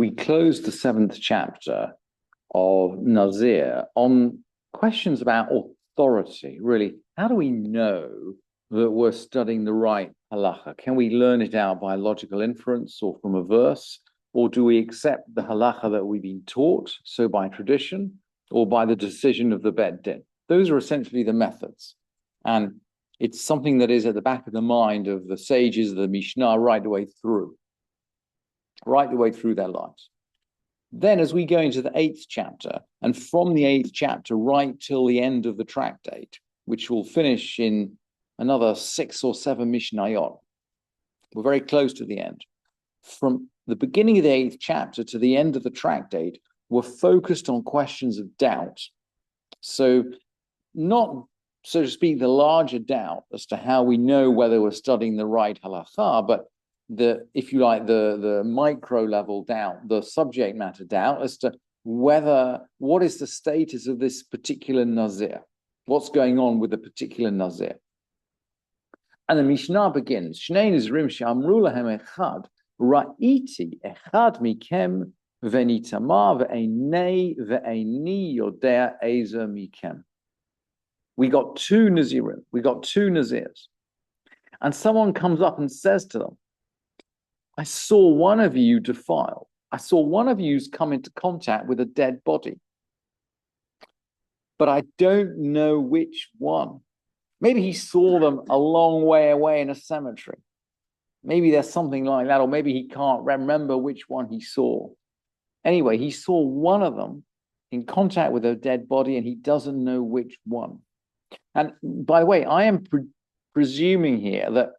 we closed the 7th chapter of Nazir on questions about authority. Really, how do we know that we're studying the right halacha? Can we learn it out by logical inference or from a verse? Or do we accept the halacha that we've been taught, so by tradition, or by the decision of the Bet Din? Those are essentially the methods. And it's something that is at the back of the mind of the sages of the Mishnah right the way through their lives. Then as we go into the 8th chapter, and from the 8th chapter right till the end of the tractate, which will finish in another 6 or 7 Mishnayot, we're very close to the end. From the beginning of the 8th chapter to the end of the tractate, we're focused on questions of doubt. So not, so to speak, the larger doubt as to how we know whether we're studying the right halacha, but the micro level doubt, the subject matter doubt as to what is the status of this particular Nazir? What's going on with the particular Nazir? And the Mishnah begins, Shnei Nazirim she'amru lahem echad, ra'iti echad mikem v'nitama v'einei v'eini yodea eza mikem. We got 2 Nazirim, we got 2 Nazirs. And someone comes up and says to them, I saw one of you defiled. I saw one of you's come into contact with a dead body. But I don't know which one. Maybe he saw them a long way away in a cemetery. Maybe there's something like that, or maybe he can't remember which one he saw. Anyway, he saw one of them in contact with a dead body, and he doesn't know which one. And by the way, I am presuming here that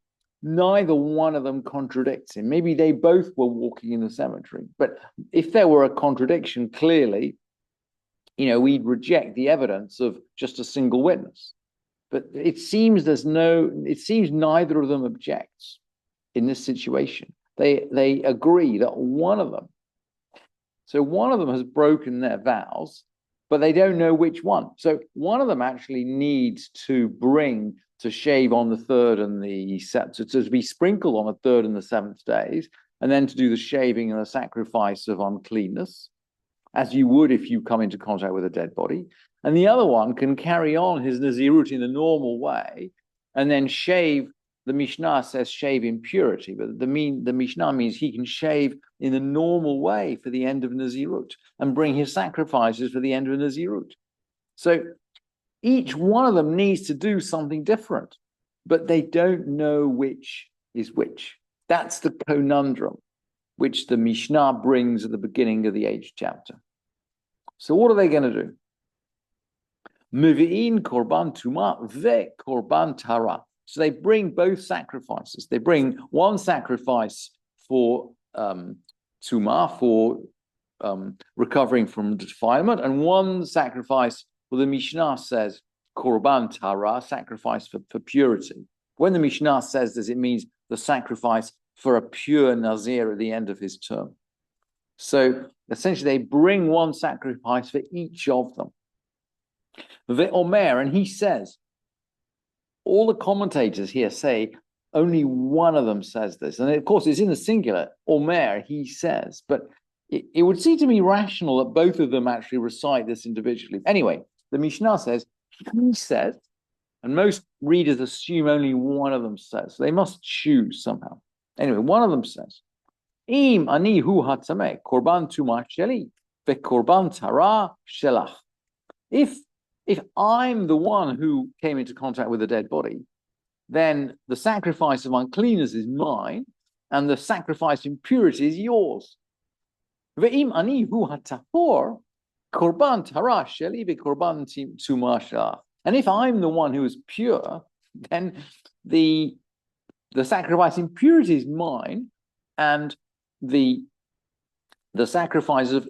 neither one of them contradicts him. Maybe they both were walking in the cemetery. But if there were a contradiction, clearly, we'd reject the evidence of just a single witness. But it seems neither of them objects in this situation. They agree that one of them has broken their vows, but they don't know which one. So one of them actually needs to shave on the 3rd and the 7th, to be sprinkled on the 3rd and the 7th days, and then to do the shaving and the sacrifice of uncleanness, as you would if you come into contact with a dead body. And the other one can carry on his Nazirut in the normal way, and then shave. The Mishnah says shave in purity, but the Mishnah means he can shave in the normal way for the end of Nazirut and bring his sacrifices for the end of Nazirut. So each one of them needs to do something different, but they don't know which is which. That's the conundrum which the Mishnah brings at the beginning of the 8th chapter. So what are they going to do? Muvi'in korban tuma ve korban tara. So they bring both sacrifices. They bring one sacrifice for tuma, for recovering from defilement, and one sacrifice, well, the Mishnah says korban tara, sacrifice for purity. When the Mishnah says this, it means the sacrifice for a pure Nazir at the end of his term. So essentially, they bring one sacrifice for each of them. Ve'omer, and he says, all the commentators here say only one of them says this. And of course, it's in the singular, Omer, he says. But it would seem to me rational that both of them actually recite this individually. Anyway, the Mishnah says, he says, and most readers assume only one of them says. So they must choose somehow. Anyway, one of them says, Im ani hu hatzameh, korban tuma sheli, ve korban tara shelach. If I'm the one who came into contact with a dead body, then the sacrifice of uncleanness is mine, and the sacrifice in purity is yours. Ve'im ani hu hatahor, korban tara sheli ve korban tuma shelach. And if I'm the one who is pure, then the sacrifice in purity is mine, and the sacrifice of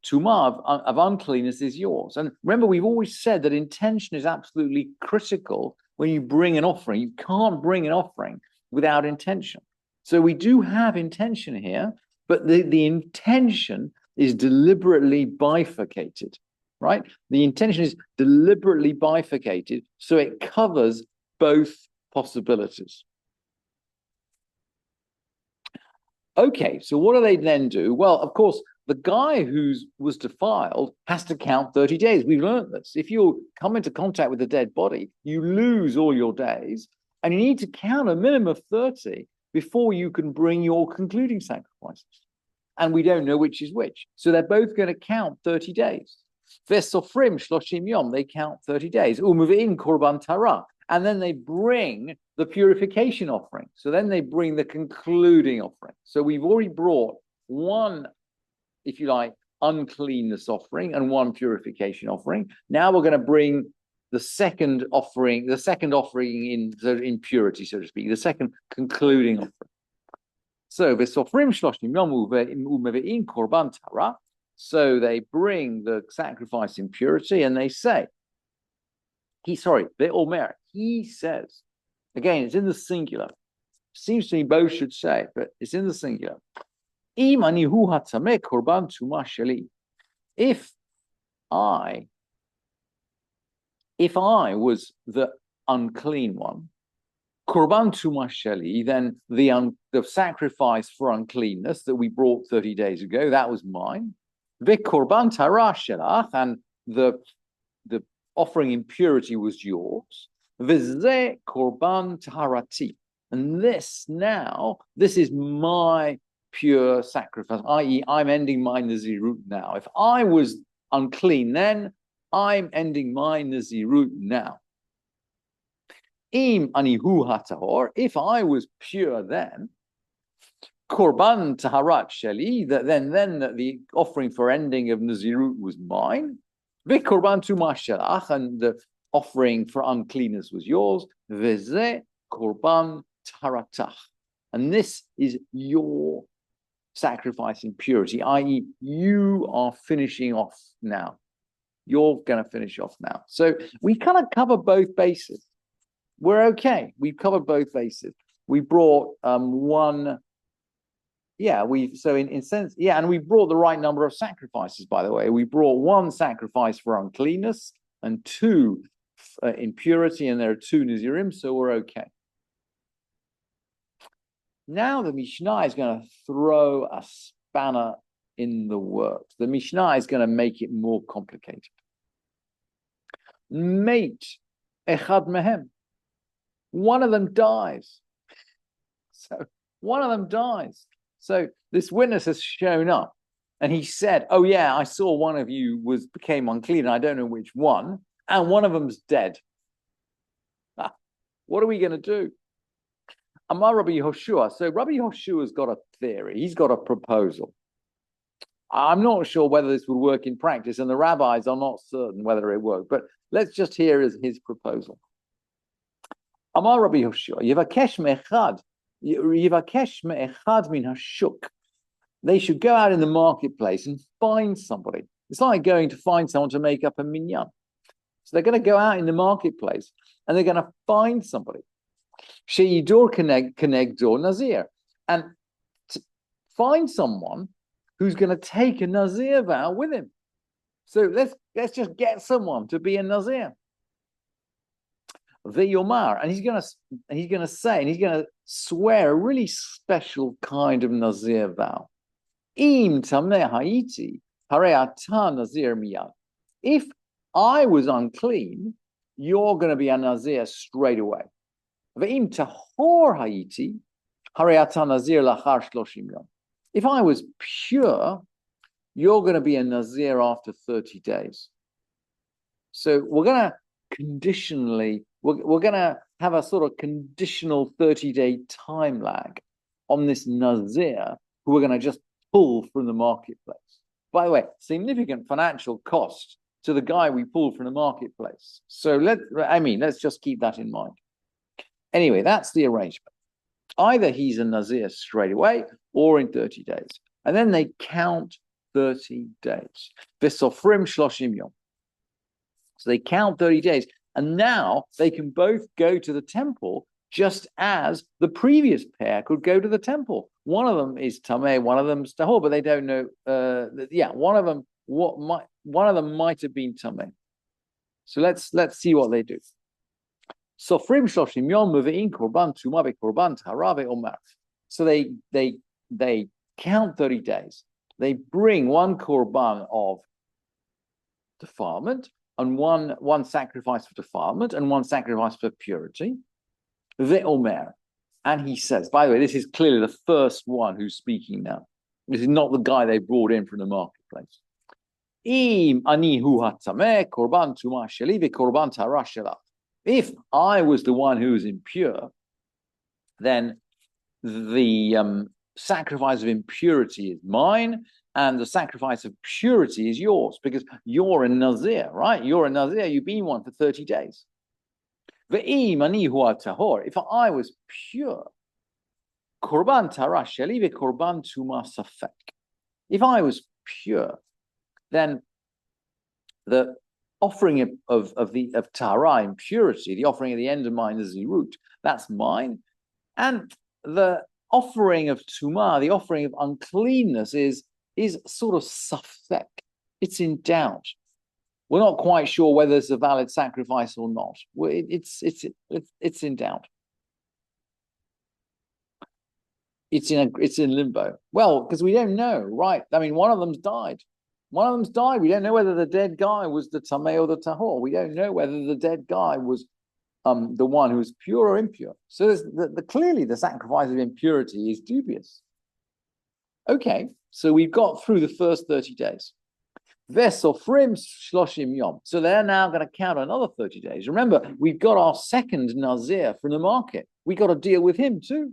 tumah, of uncleanness, is yours. And remember, we've always said that intention is absolutely critical when you bring an offering. You can't bring an offering without intention. So we do have intention here, but the intention is deliberately bifurcated, right? The intention is deliberately bifurcated, so it covers both possibilities. Okay, so what do they then do? Well, of course, the guy who was defiled has to count 30 days. We've learned this. If you come into contact with a dead body, you lose all your days, and you need to count a minimum of 30 before you can bring your concluding sacrifices. And we don't know which is which. So they're both going to count 30 days. Vesofrim shloshim yom, they count 30 days. Umuvin korban tara. And then they bring the purification offering. So then they bring the concluding offering. So we've already brought one, if you like, uncleanness offering and one purification offering. Now we're going to bring the second offering in purity, so to speak, the second concluding offering. So korban tara. So they bring the sacrifice in purity, and they say, he says, again, it's in the singular. Seems to me both should say it, but it's in the singular. If I was the unclean one, korban tumasheli, then the sacrifice for uncleanness that we brought 30 days ago, that was mine. Korban tara shelach, and the offering in purity was yours. V'zeh korban taharati, and this is my pure sacrifice, i.e., I'm ending my nazirut now. If I was unclean then, I'm ending my nazirut now. Im anihu hatahor, if I was pure then, korban taharat sheli, that then the offering for ending of nazirut was mine. V'korban tumashelach, and the offering for uncleanness was yours. V'zeh korban taharatach, and this is your sacrifice in purity, i.e., you are finishing off now. You're going to finish off now. So we kind of cover both bases. We're okay. We've covered both bases. We brought one. Yeah, and we brought the right number of sacrifices, by the way. We brought one sacrifice for uncleanness and two impurity, and there are two Nazirim, so we're okay. Now the Mishnah is going to throw a spanner in the works. The Mishnah is going to make it more complicated. Mate echad mehem. One of them dies. So one of them dies. So this witness has shown up, and he said, "Oh yeah, I saw one of you became unclean, and I don't know which one, and one of them's dead." What are we going to do? Amar Rabbi Yehoshua. So Rabbi Yehoshua's got a theory. He's got a proposal. I'm not sure whether this would work in practice, and the rabbis are not certain whether it worked. But let's just hear his proposal. Amar Rabbi Yehoshua, Yivakesh me'echad min hashuk. They should go out in the marketplace and find somebody. It's like going to find someone to make up a minyan. So they're going to go out in the marketplace and they're going to find somebody. Sheyidur kenegdor Nazir, and find someone who's going to take a Nazir vow with him. So let's just get someone to be a Nazir. The Yomar, and he's going to swear a really special kind of Nazir vow. Im tamneh haiti hareata Nazir miyad. If I was unclean, you're going to be a Nazir straight away. Ve'im tahor haiti hareata Nazir lachar shloshim yom. If I was pure, you're going to be a Nazir after 30 days. So we're going to conditionally, we're going to have a sort of conditional 30-day time lag on this Nazir who we're going to just pull from the marketplace. By the way, significant financial cost to the guy we pulled from the marketplace. So let's just keep that in mind. Anyway, that's the arrangement. Either he's a Nazir straight away or in 30 days. And then they count 30 days. V'sofrim shloshim yom. So they count 30 days. And now they can both go to the temple just as the previous pair could go to the temple. One of them is Tameh, one of them is Tahor, but they don't know. One of them might have been Tameh. So let's see what they do. Sofrim shloshim yom muvein korban tumah korban tahara ve'omer. So they they count 30 days. They bring one korban of defilement and one sacrifice for defilement and one sacrifice for purity. Ve'omer. And he says, by the way, this is clearly the first one who's speaking now. This is not the guy they brought in from the marketplace. If I was the one who was impure, then the sacrifice of impurity is mine, and the sacrifice of purity is yours, because you're a Nazir, right? You're a Nazir, you've been one for 30 days. If I was pure, if I was pure, then the offering of Tahara, impurity, the offering at the end of my Nazirut, that's mine. And the offering of Tumah, the offering of uncleanness, is sort of safek. It's in doubt. We're not quite sure whether it's a valid sacrifice or not. It's in doubt. It's in limbo. Well, because we don't know, right? I mean, one of them's died. One of them's died. We don't know whether the dead guy was the Tameh or the Tahor. We don't know whether the dead guy was the one who was pure or impure. So clearly the sacrifice of impurity is dubious. Okay, so we've got through the first 30 days. Vesofrim shloshim yom. So they're now going to count another 30 days. Remember, we've got our second Nazir from the market. We got to deal with him too.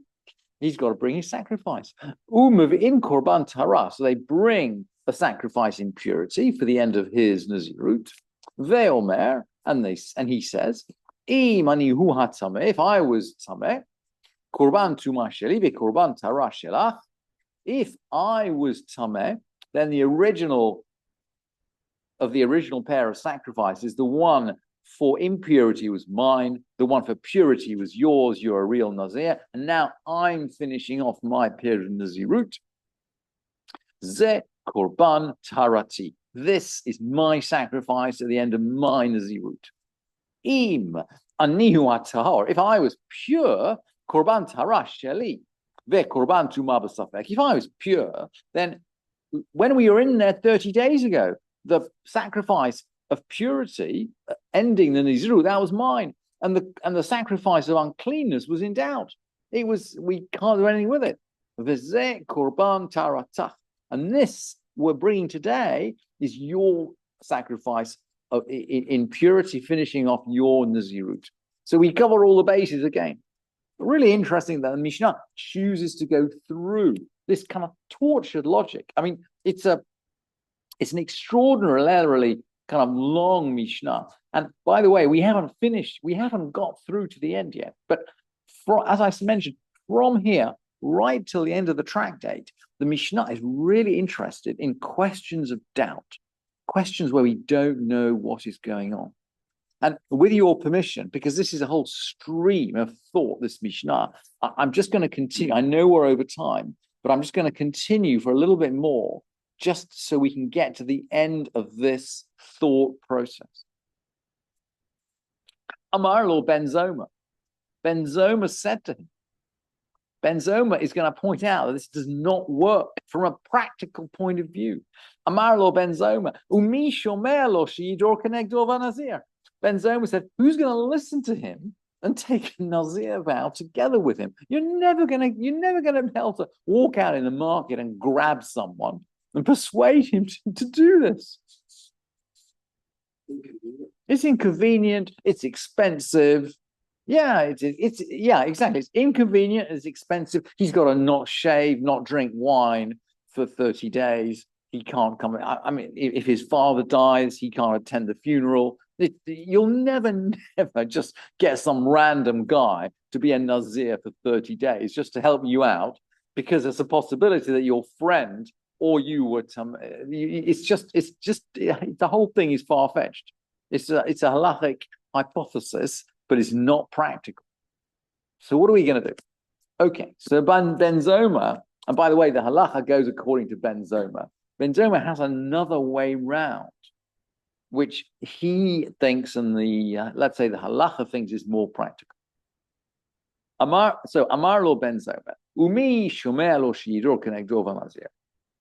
He's got to bring his sacrifice. In korban tara. So they bring a sacrifice in purity for the end of his Nazirut. Ve'omer, and he says, if I was tameh, korban tuma sheli ve'korban tara shelach. If I was tameh, then the original pair of sacrifices, the one for impurity was mine, the one for purity was yours, you're a real Nazir, and now I'm finishing off my period of Nazirut. Ze korban tarati. This is my sacrifice at the end of my Nazirut. Im anihu atahor. If I was pure, korban tara sheli, ve korban tuma b'safek. If I was pure, then when we were in there 30 days ago, the sacrifice of purity, ending the Nazirut, that was mine. And the sacrifice of uncleanness was in doubt. We can't do anything with it. V'zeh korban taratach. And this we're bringing today is your sacrifice in purity, finishing off your Nazirut. So we cover all the bases again. Really interesting that the Mishnah chooses to go through this kind of tortured logic. I mean, it's an extraordinarily kind of long Mishnah. And by the way, we haven't got through to the end yet. But as I mentioned, from here right till the end of the tractate, the Mishnah is really interested in questions of doubt, questions where we don't know what is going on. And with your permission, because this is a whole stream of thought, this Mishnah, I'm just going to continue. I know we're over time, but I'm just going to continue for a little bit more, just so we can get to the end of this thought process. Amar lo Ben Zoma. Ben Zoma said to him, Ben Zoma is going to point out that this does not work from a practical point of view. Amar lo Ben Zoma, umi shomer lo sheyidor kenegdo v'nazir. Ben Zoma said, who's going to listen to him and take a Nazir vow together with him? You're never going to be able to walk out in the market and grab someone and persuade him to do this. It's inconvenient. It's expensive. Yeah, exactly. It's inconvenient. It's expensive. He's got to not shave, not drink wine for 30 days. He can't come. I mean, if his father dies, he can't attend the funeral. You'll never just get some random guy to be a Nazir for 30 days just to help you out, because there's a possibility that your friend or you were it's just the whole thing is far-fetched. It's a halachic hypothesis, but it's not practical. So what are we going to do? Okay, so Ben Zoma, and by the way, the halacha goes according to Ben Zoma. Ben Zoma has another way round, which he thinks, and let's say the halacha thinks, is more practical. Amar lo Ben Zoma. Umi shomer lo sheyidor kenegdo v'nazir.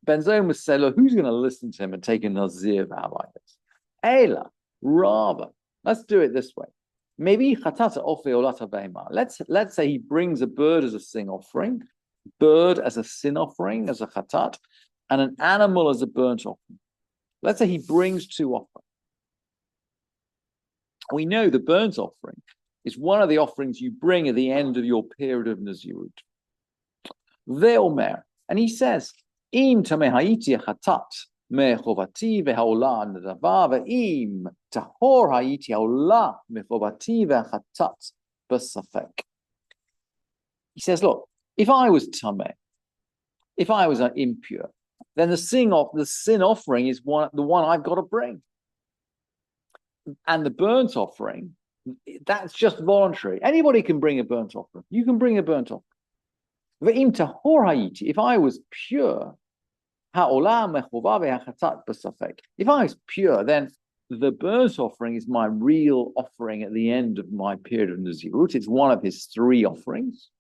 Ben Zoma said, look, who's going to listen to him and take a Nazir vow like this? Ela, rather, let's do it this way. Maybe chatata ofe olata behema. Let's say he brings a bird as a sin offering, bird as a sin offering, as a chatat, and an animal as a burnt offering. Let's say he brings two offerings. We know the burnt offering is one of the offerings you bring at the end of your period of Nazirut. Ve'omer, and he says, Im tameh haiti chatat mechovati ve'haolah nadavar ve'im tahor haiti haolah mechovati ve'chatat b'safek. He says, look, if I was tameh, if I was impure, then the sin offering is the one I've got to bring. And the burnt offering, that's just voluntary. Anybody can bring a burnt offering. You can bring a burnt offering. If I was pure, if I was pure, then the burnt offering is my real offering at the end of my period of Nazirut. It's one of his three offerings.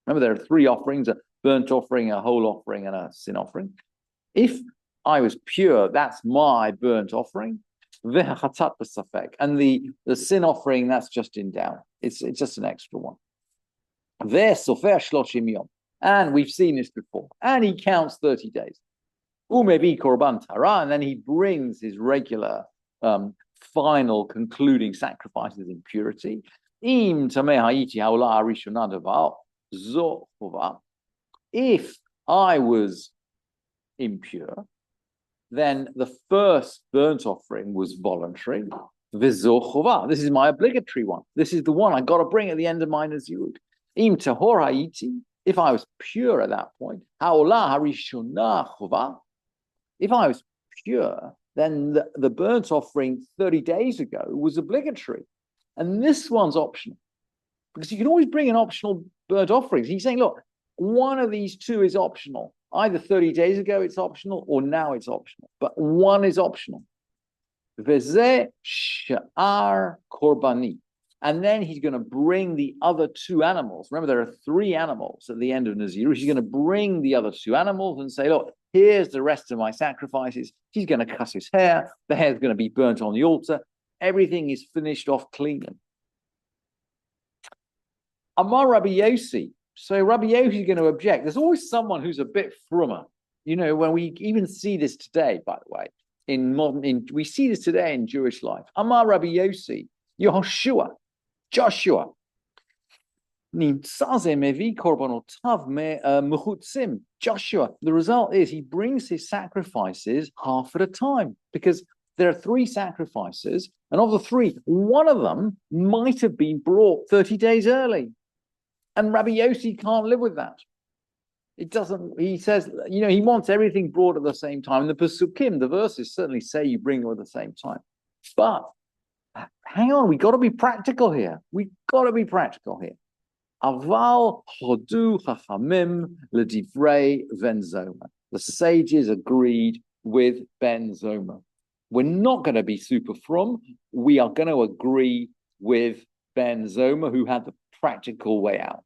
Remember, there are three offerings: a burnt offering, a whole offering, and a sin offering. If I was pure, that's my burnt offering. And the sin offering, that's just in doubt. It's just an extra one. And we've seen this before. And he counts 30 days. Maybe korban tara, and then he brings his regular final concluding sacrifices in purity. If I was impure, then the first burnt offering was voluntary. This is my obligatory one. This is the one I got to bring at the end of my Nazirut. If I was pure at that point, if I was pure, then the burnt offering 30 days ago was obligatory. And this one's optional. Because you can always bring an optional burnt offering. He's saying, look, one of these two is optional. Either 30 days ago it's optional, or now it's optional. But one is optional. V'zeh sha'ar korbani. And then he's going to bring the other two animals. Remember, there are three animals at the end of Nazir. He's going to bring the other two animals and say, look, here's the rest of my sacrifices. He's going to cut his hair. The hair is going to be burnt on the altar. Everything is finished off cleanly. Amar Rabbi Yossi. So Rabbi Yossi is going to object. There's always someone who's a bit frummer. You know, when we even see this today, by the way, we see this today in Jewish life. Amar Rabbi Yossi, Yehoshua, Joshua. Joshua, the result is he brings his sacrifices half at a time, because there are three sacrifices, and of the three, one of them might have been brought 30 days early. And Rabbi Yossi can't live with that. It doesn't, he says, you know, he wants everything brought at the same time. And the Pesukim, the verses certainly say you bring it at the same time. But hang on, we got to be practical here. We got to be practical here. Aval hodu chachamim ledivrei ben Zoma. The sages agreed with Ben Zoma. We're not going to be super from. We are going to agree with Ben Zoma, who had the practical way out.